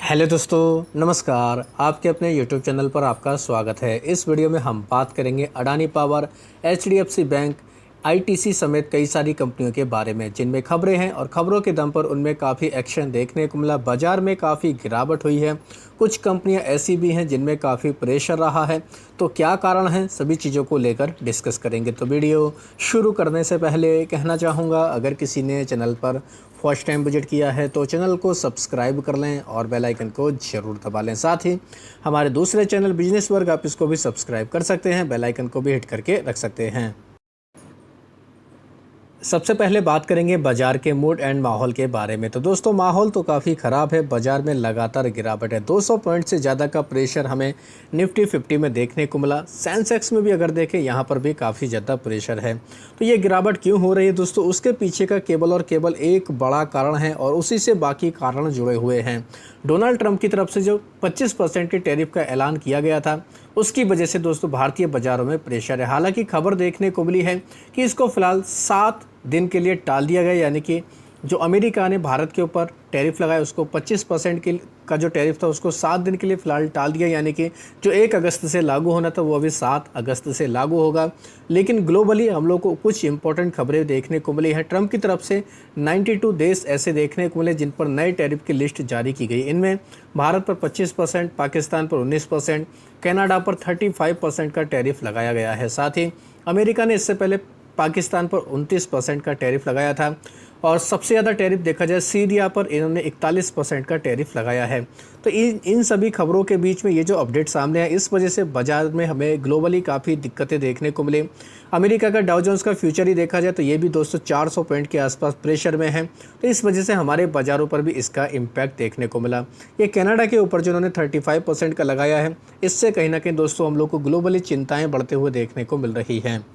Hello दोस्तों, नमस्कार। आपके अपने यूट्यूब चैनल पर आपका स्वागत है। इस वीडियो में हम बात करेंगे Adani power, HDFC bank, ITC समेत कई सारी कंपनियों के बारे में जिनमें खबरें हैं और खबरों के दम पर उनमें काफ़ी एक्शन देखने को मिला। बाजार में काफ़ी गिरावट हुई है। कुछ कंपनियां ऐसी भी हैं जिनमें काफ़ी प्रेशर रहा है। तो क्या कारण है, सभी चीज़ों को लेकर डिस्कस करेंगे। तो वीडियो शुरू करने से पहले कहना चाहूँगा, अगर किसी ने चैनल पर फर्स्ट टाइम विजिट किया है तो चैनल को सब्सक्राइब कर लें और बेल आइकन को ज़रूर दबा लें। साथ ही हमारे दूसरे चैनल बिजनेस वर्ग, आप इसको भी सब्सक्राइब कर सकते हैं, बेल आइकन को भी हिट करके रख सकते हैं। सबसे पहले बात करेंगे बाजार के मूड एंड माहौल के बारे में। तो दोस्तों, माहौल तो काफ़ी ख़राब है। बाजार में लगातार गिरावट है। 200 पॉइंट से ज़्यादा का प्रेशर हमें निफ्टी 50 में देखने को मिला। सेंसेक्स में भी अगर देखें, यहाँ पर भी काफ़ी ज़्यादा प्रेशर है। तो ये गिरावट क्यों हो रही है दोस्तों, उसके पीछे का केवल और केवल एक बड़ा कारण है और उसी से बाकी कारण जुड़े हुए हैं। डोनाल्ड ट्रंप की तरफ से जो 25% के टैरिफ का ऐलान किया गया था, उसकी वजह से दोस्तों भारतीय बाज़ारों में प्रेशर है। हालांकि खबर देखने को मिली है कि इसको फिलहाल 7 दिन के लिए टाल दिया गया, यानी कि जो अमेरिका ने भारत के ऊपर टैरिफ लगाया उसको 25% का जो टैरिफ था उसको 7 दिन के लिए फ़िलहाल टाल दिया, यानी कि जो 1 अगस्त से लागू होना था वो अभी 7 अगस्त से लागू होगा। लेकिन ग्लोबली हम लोग को कुछ इंपॉर्टेंट खबरें देखने को मिली है। ट्रंप की तरफ से 92 देश ऐसे देखने को मिले जिन पर नए टैरिफ की लिस्ट जारी की गई। इनमें भारत पर 25%, पाकिस्तान पर 19%, कनाडा पर 35% का टैरिफ लगाया गया है। साथ ही अमेरिका ने इससे पहले पाकिस्तान पर 29% का टैरिफ लगाया था और सबसे ज़्यादा टैरिफ देखा जाए सीरिया पर इन्होंने 41% का टैरिफ लगाया है। तो इन सभी खबरों के बीच में ये जो अपडेट सामने है, इस वजह से बाजार में हमें ग्लोबली काफ़ी दिक्कतें देखने को मिली। अमेरिका का डाउ जोन्स का फ्यूचर ही देखा जाए तो ये भी दोस्तों 400 पॉइंट के आसपास प्रेशर में है। तो इस वजह से हमारे बाज़ारों पर भी इसका इम्पैक्ट देखने को मिला। ये कनाडा के ऊपर जो उन्होंने 35% का लगाया है, इससे कहीं ना कहीं दोस्तों हम लोग को ग्लोबली चिंताएँ बढ़ते हुए देखने को मिल रही हैं।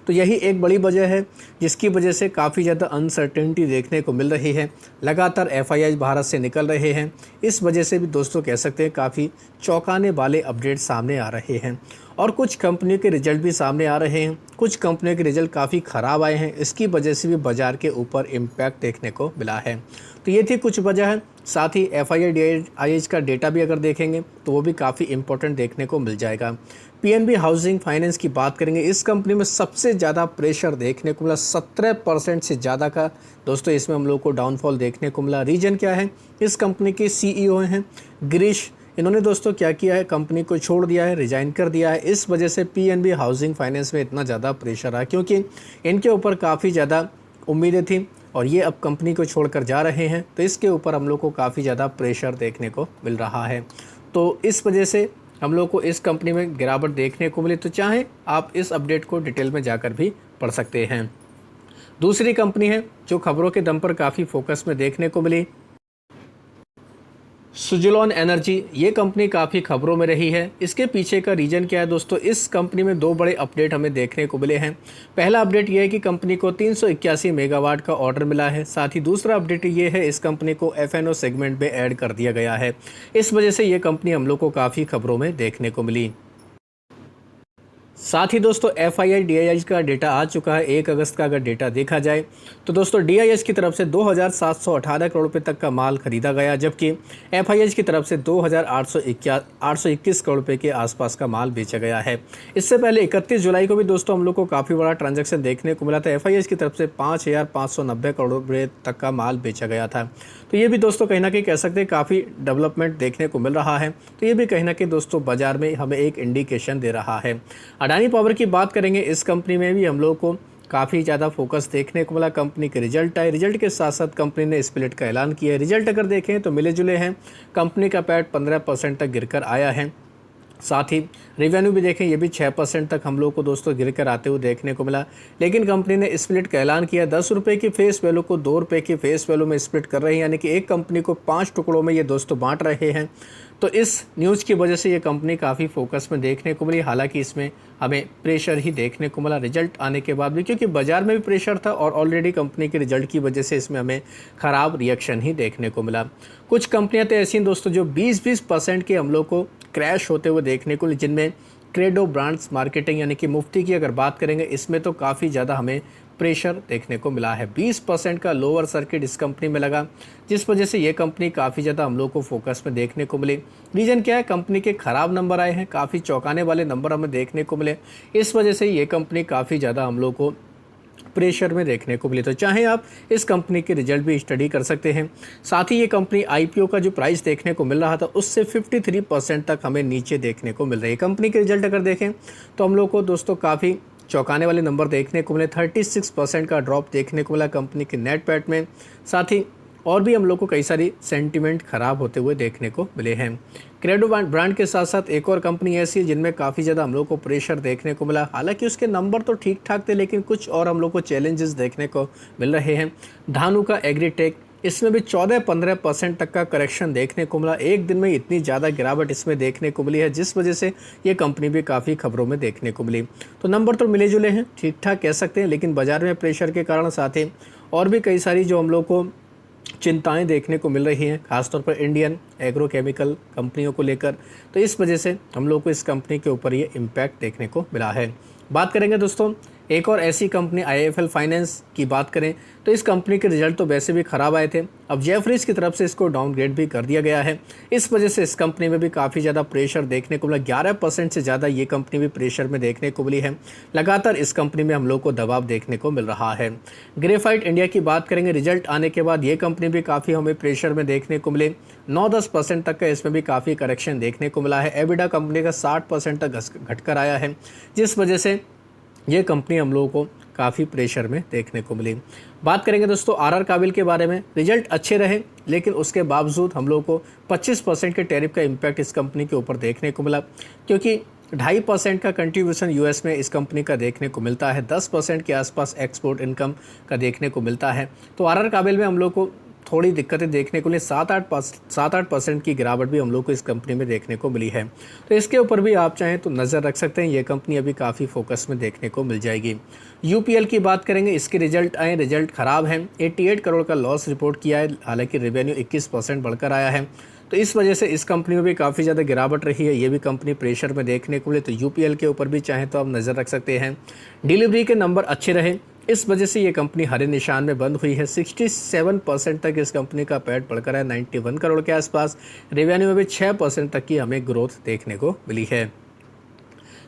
तो यही एक बड़ी वजह है जिसकी वजह से काफ़ी ज़्यादा अनसर्टेनिटी देखने को मिल रही है। लगातार एफआईआई भारत से निकल रहे हैं। इस वजह से भी दोस्तों कह सकते हैं काफ़ी चौंकाने वाले अपडेट सामने आ रहे हैं और कुछ कंपनियों के रिजल्ट भी सामने आ रहे हैं। कुछ कंपनियों के रिजल्ट काफ़ी ख़राब आए हैं। इसकी वजह से भी बाज़ार के ऊपर इम्पैक्ट देखने को मिला है। तो ये थी कुछ वजह है। साथ ही एफआईआई का डेटा भी अगर देखेंगे तो वो भी काफ़ी इंपॉर्टेंट देखने को मिल जाएगा। पीएनबी हाउसिंग फाइनेंस की बात करेंगे, इस कंपनी में सबसे ज़्यादा प्रेशर देखने को मिला। 17% से ज़्यादा का दोस्तों इसमें हम लोग को डाउनफॉल देखने को मिला। रीजन क्या है, इस कंपनी के सीईओ हैं गिरीश। इन्होंने दोस्तों क्या किया है, कंपनी को छोड़ दिया है, रिजाइन कर दिया है। इस वजह से पीएनबी हाउसिंग फाइनेंस में इतना ज़्यादा प्रेशर आया क्योंकि इनके ऊपर काफ़ी ज़्यादा उम्मीदें थी और ये अब कंपनी को छोड़कर जा रहे हैं। तो इसके ऊपर हम लोग को काफ़ी ज़्यादा प्रेशर देखने को मिल रहा है। तो इस वजह से हम लोग को इस कंपनी में गिरावट देखने को मिली। तो चाहे आप इस अपडेट को डिटेल में जाकर भी पढ़ सकते हैं। दूसरी कंपनी है जो खबरों के दम पर काफ़ी फोकस में देखने को मिली, सुजुलॉन एनर्जी। ये कंपनी काफ़ी खबरों में रही है। इसके पीछे का रीज़न क्या है दोस्तों, इस कंपनी में 2 बड़े अपडेट हमें देखने को मिले हैं। पहला अपडेट ये है कि कंपनी को 381 मेगावाट का ऑर्डर मिला है। साथ ही दूसरा अपडेट ये है, इस कंपनी को एफएनओ सेगमेंट में ऐड कर दिया गया है। इस वजह से ये कंपनी हम लोग को काफ़ी खबरों में देखने को मिली। साथ ही दोस्तों एफआईआई डीआईएच का डेटा आ चुका है। 1 अगस्त का अगर डेटा देखा जाए तो दोस्तों डीआईएच की तरफ से 2718 करोड़ रुपये तक का माल खरीदा गया, जबकि एफआईएच की तरफ से 2821 करोड़ रुपये के आसपास का माल बेचा गया है। इससे पहले 31 जुलाई को भी दोस्तों हम लोग को काफ़ी बड़ा ट्रांजैक्शन देखने को मिला था। एफआईएच की तरफ से 5590 करोड़ रुपये तक का माल बेचा गया था। तो ये भी दोस्तों कहीं ना कहीं कह सकते हैं काफ़ी डेवलपमेंट देखने को मिल रहा है। तो ये भी कहीं ना कहीं दोस्तों बाजार में हमें एक इंडिकेशन दे रहा है। अडानी पावर की बात करेंगे, इस कंपनी में भी हम लोग को काफ़ी ज़्यादा फोकस देखने को मिला। कंपनी के रिजल्ट आए, रिजल्ट के साथ साथ कंपनी ने स्प्लिट का ऐलान किया है। रिजल्ट अगर देखें तो मिले जुले हैं। कंपनी का पैट 15% तक गिरकर आया है। साथ ही रेवेन्यू भी देखें, ये भी 6% तक हम लोग को दोस्तों गिर कर आते हुए देखने को मिला। लेकिन कंपनी ने स्प्लिट का ऐलान किया। 10 रुपये की फेस वैल्यू को 2 रुपये की फेस वैल्यू में स्प्लिट कर रहे हैं, यानी कि एक कंपनी को 5 टुकड़ों में ये दोस्तों बांट रहे हैं। तो इस न्यूज़ की वजह से ये कंपनी काफ़ी फोकस में देखने को मिली। हालांकि इसमें हमें प्रेशर ही देखने को मिला रिजल्ट आने के बाद भी, क्योंकि बाजार में भी प्रेशर था और ऑलरेडी कंपनी के रिजल्ट की वजह से इसमें हमें ख़राब रिएक्शन ही देखने को मिला। कुछ कंपनियां तो ऐसी हैं दोस्तों जो 20-20% के हम लोग को क्रैश होते हुए देखने को, जिनमें क्रेडो ब्रांड्स मार्केटिंग यानी कि मुफ्ती की अगर बात करेंगे, इसमें तो काफ़ी ज़्यादा हमें प्रेशर देखने को मिला है। 20% का लोअर सर्किट इस कंपनी में लगा, जिस वजह से ये कंपनी काफ़ी ज़्यादा हम लोग को फोकस में देखने को मिली। रीज़न क्या है? कंपनी के ख़राब नंबर आए हैं, काफ़ी चौंकाने वाले नंबर हमें देखने को मिले। इस वजह से ये कंपनी काफ़ी ज़्यादा हम लोग को प्रेशर में देखने को मिली। तो चाहे आप इस कंपनी के रिजल्ट भी स्टडी कर सकते हैं। साथ ही ये कंपनी आईपीओ का जो प्राइस देखने को मिल रहा था, उससे 53% तक हमें नीचे देखने को मिल रही है। कंपनी के रिजल्ट अगर देखें तो हम लोग को दोस्तों काफ़ी चौंकाने वाले नंबर देखने को मिले। 36% का ड्रॉप देखने को मिला कंपनी के नेट पैट में। साथ ही और भी हम लोग को कई सारी सेंटीमेंट खराब होते हुए देखने को मिले हैं। क्रेडो ब्रांड के साथ साथ एक और कंपनी ऐसी है जिनमें काफ़ी ज़्यादा हम लोग को प्रेशर देखने को मिला। हालांकि उसके नंबर तो ठीक ठाक थे, लेकिन कुछ और हम लोग को चैलेंजेस देखने को मिल रहे हैं। धानु का एग्रीटेक, इसमें भी 14-15% तक का करेक्शन देखने को मिला। एक दिन में इतनी ज़्यादा गिरावट इसमें देखने को मिली है, जिस वजह से ये कंपनी भी काफ़ी खबरों में देखने को मिली। तो नंबर तो मिले जुले हैं, ठीक ठाक कह सकते हैं, लेकिन बाजार में प्रेशर के कारण साथ ही और भी कई सारी जो हम लोग को चिंताएं देखने को मिल रही हैं, खासतौर पर इंडियन एग्रोकेमिकल कंपनियों को लेकर। तो इस वजह से हम लोग को इस कंपनी के ऊपर ये इम्पैक्ट देखने को मिला है। बात करेंगे दोस्तों एक और ऐसी कंपनी आईआईएफएल फाइनेंस की बात करें तो इस कंपनी के रिजल्ट तो वैसे भी ख़राब आए थे। अब जेफरीज की तरफ से इसको डाउनग्रेड भी कर दिया गया है। इस वजह से इस कंपनी में भी काफ़ी ज़्यादा प्रेशर देखने को मिला। 11% से ज़्यादा ये कंपनी भी प्रेशर में देखने को मिली है। लगातार इस कंपनी में हम लोग को दबाव देखने को मिल रहा है। ग्रेफाइट इंडिया की बात करेंगे, रिजल्ट आने के बाद ये कंपनी भी काफ़ी हमें प्रेशर में देखने को मिले। 9-10% तक का इसमें भी काफ़ी करेक्शन देखने को मिला है। एबिडा कंपनी का 60% तक घटकर आया है, जिस वजह से ये कंपनी हम लोगों को काफ़ी प्रेशर में देखने को मिली। बात करेंगे दोस्तों आरआर काबिल के बारे में, रिजल्ट अच्छे रहे, लेकिन उसके बावजूद हम लोगों को 25% के टैरिफ का इम्पैक्ट इस कंपनी के ऊपर देखने को मिला, क्योंकि 2.5% का कंट्रीब्यूशन यूएस में इस कंपनी का देखने को मिलता है। 10% के आसपास एक्सपोर्ट इनकम का देखने को मिलता है। तो आरआर काबिल में हम लोग को थोड़ी दिक्कतें देखने को मिली। 7-8% की गिरावट भी हम लोग को इस कंपनी में देखने को मिली है। तो इसके ऊपर भी आप चाहें तो नज़र रख सकते हैं। ये कंपनी अभी काफ़ी फोकस में देखने को मिल जाएगी। यूपीएल की बात करेंगे, इसके रिजल्ट आए, रिजल्ट ख़राब हैं। 88 करोड़ का लॉस रिपोर्ट किया है, हालांकि रेवेन्यू 21% बढ़कर आया है। तो इस वजह से इस कंपनी में भी काफ़ी ज़्यादा गिरावट रही है। ये भी कंपनी प्रेशर में देखने को मिले। तो यूपीएल के ऊपर भी चाहें तो आप नज़र रख सकते हैं। डिलीवरी के नंबर अच्छे रहे, इस वजह से ये कंपनी हरे निशान में बंद हुई है। 67% तक इस कंपनी का पैट बढ़कर है 91 करोड़ के आसपास। रेवेन्यू में भी 6% तक की हमें ग्रोथ देखने को मिली है।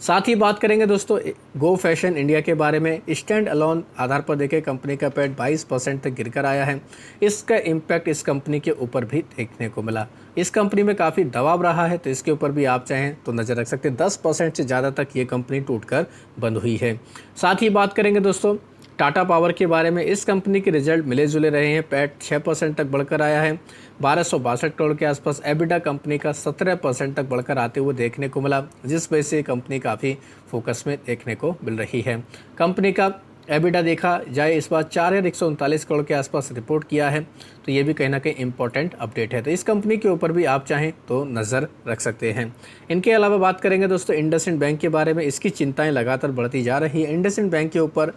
साथ ही बात करेंगे दोस्तों गो फैशन इंडिया के बारे में। स्टैंड अलोन आधार पर देखें कंपनी का पैट 22% तक गिरकर आया है। इसका इम्पैक्ट इस कंपनी के ऊपर भी देखने को मिला। इस कंपनी में काफ़ी दबाव रहा है, तो इसके ऊपर भी आप चाहें तो नज़र रख सकते हैं। 10% से ज़्यादा तक ये कंपनी टूटकर बंद हुई है। साथ ही बात करेंगे दोस्तों टाटा पावर के बारे में। इस कंपनी के रिजल्ट मिले जुले रहे हैं। पैट 6% तक बढ़कर आया है, 1262 करोड़ के आसपास। एबिडा कंपनी का 17% तक बढ़कर आते हुए देखने को मिला, जिस वजह से कंपनी काफ़ी फोकस में देखने को मिल रही है। कंपनी का एबिडा देखा जाए इस बार 4139 करोड़ के आसपास रिपोर्ट किया है, तो ये भी कहीं ना कहीं इंपॉर्टेंट अपडेट है। तो इस कंपनी के ऊपर भी आप चाहें तो नज़र रख सकते हैं। इनके अलावा बात करेंगे दोस्तों इंडसइंड बैंक के बारे में। इसकी चिंताएं लगातार बढ़ती जा रही है। इंडसइंड बैंक के ऊपर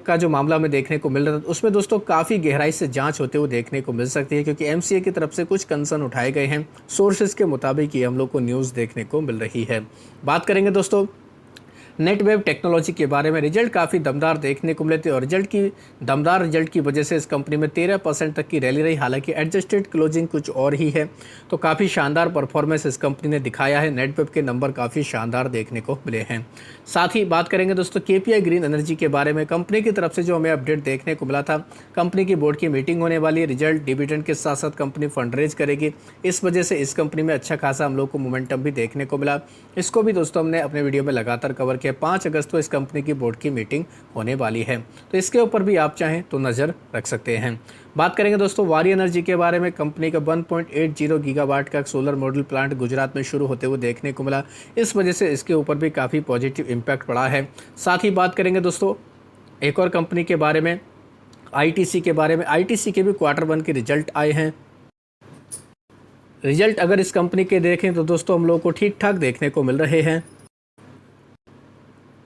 का जो मामला हमें देखने को मिल रहा था, उसमें दोस्तों काफ़ी गहराई से जांच होते हुए देखने को मिल सकती है, क्योंकि एमसीए की तरफ से कुछ कंसर्न उठाए गए हैं। सोर्सेज के मुताबिक ये हम लोग को न्यूज़ देखने को मिल रही है। बात करेंगे दोस्तों नेटवेव टेक्नोलॉजी के बारे में। रिजल्ट काफ़ी दमदार देखने को मिले थे और दमदार रिजल्ट की वजह से इस कंपनी में 13% तक की रैली रही। हालांकि एडजस्टेड क्लोजिंग कुछ और ही है, तो काफ़ी शानदार परफॉर्मेंस इस कंपनी ने दिखाया है। नेटवेव के नंबर काफ़ी शानदार देखने को मिले हैं। साथ ही बात करेंगे दोस्तों केपीआई ग्रीन एनर्जी के बारे में। कंपनी की तरफ से जो हमें अपडेट देखने को मिला था, कंपनी की बोर्ड की मीटिंग होने वाली है। रिजल्ट डिविडेंड के साथ साथ कंपनी फंड रेज करेगी। इस वजह से इस कंपनी में अच्छा खासा हम लोग को मोमेंटम भी देखने को मिला। इसको भी दोस्तों हमने अपने वीडियो में लगातार कवर किया। 5 अगस्त को इस कंपनी की बोर्ड की मीटिंग होने वाली है, तो इसके ऊपर भी आप चाहें तो नज़र रख सकते हैं। बात करेंगे दोस्तों वारी एनर्जी के बारे में। कंपनी का 1.80 गीगावाट का सोलर मॉडल प्लांट गुजरात में शुरू होते हुए देखने को मिला। इस वजह से इसके ऊपर भी काफ़ी पॉजिटिव इम्पैक्ट पड़ा है। साथ ही बात करेंगे दोस्तों एक और कंपनी के बारे में, आईटीसी के बारे में। आईटीसी के भी Q1 के रिजल्ट आए हैं। रिजल्ट अगर इस कंपनी के देखें तो दोस्तों हम लोग को ठीक ठाक देखने को मिल रहे हैं।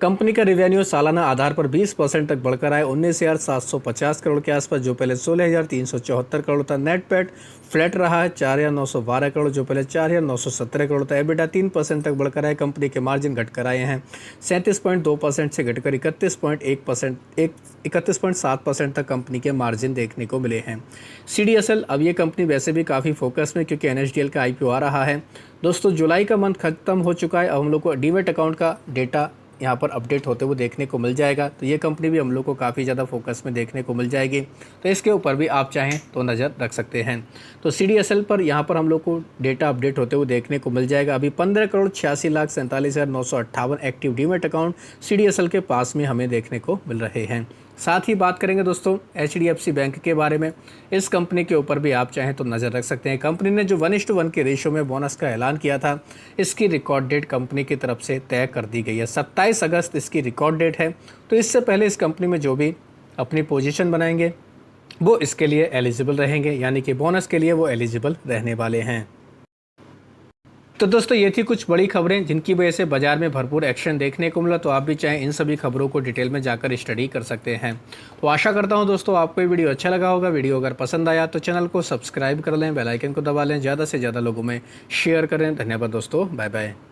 कंपनी का रिवेन्यू सालाना आधार पर 20% तक बढ़कर आए 19,750 करोड़ के आसपास, जो पहले 16,374 करोड़ था। नेट पैट फ्लैट रहा है 4,912 करोड़, जो पहले 4,917 करोड़ था। एबिटा 3% तक बढ़कर आए। कंपनी के मार्जिन घटकर आए हैं 37.2% से घटकर 31.7% तक कंपनी के मार्जिन देखने को मिले हैं। CDSL, अब ये कंपनी वैसे भी काफ़ी फोकस में, क्योंकि NSDL का IPO आ रहा है। दोस्तों जुलाई का मंथ खत्म हो चुका है। अब हम लोग को डीमेट अकाउंट का डेटा यहाँ पर अपडेट होते हुए देखने को मिल जाएगा, तो ये कंपनी भी हम लोग को काफ़ी ज़्यादा फोकस में देखने को मिल जाएगी, तो इसके ऊपर भी आप चाहें तो नज़र रख सकते हैं। तो CDSL पर यहाँ पर हम लोग को डेटा अपडेट होते हुए देखने को मिल जाएगा। अभी 15,86,47,958 एक्टिव डीमेट अकाउंट CDSL के पास में हमें देखने को मिल रहे हैं। साथ ही बात करेंगे दोस्तों HDFC बैंक के बारे में। इस कंपनी के ऊपर भी आप चाहें तो नज़र रख सकते हैं। कंपनी ने जो 1:1 के रेशो में बोनस का ऐलान किया था, इसकी रिकॉर्ड डेट कंपनी की तरफ से तय कर दी गई है। 27 अगस्त इसकी रिकॉर्ड डेट है। तो इससे पहले इस कंपनी में जो भी अपनी पोजीशन बनाएंगे वो इसके लिए एलिजिबल रहेंगे, यानी कि बोनस के लिए वो एलिजिबल रहने वाले हैं। तो दोस्तों ये थी कुछ बड़ी खबरें जिनकी वजह से बाजार में भरपूर एक्शन देखने को मिला। तो आप भी चाहें इन सभी खबरों को डिटेल में जाकर स्टडी कर सकते हैं। तो आशा करता हूं दोस्तों आपको ये वीडियो अच्छा लगा होगा। वीडियो अगर पसंद आया तो चैनल को सब्सक्राइब कर लें, बेल आइकन को दबा लें, ज़्यादा से ज़्यादा लोगों में शेयर करें। धन्यवाद दोस्तों, बाय बाय।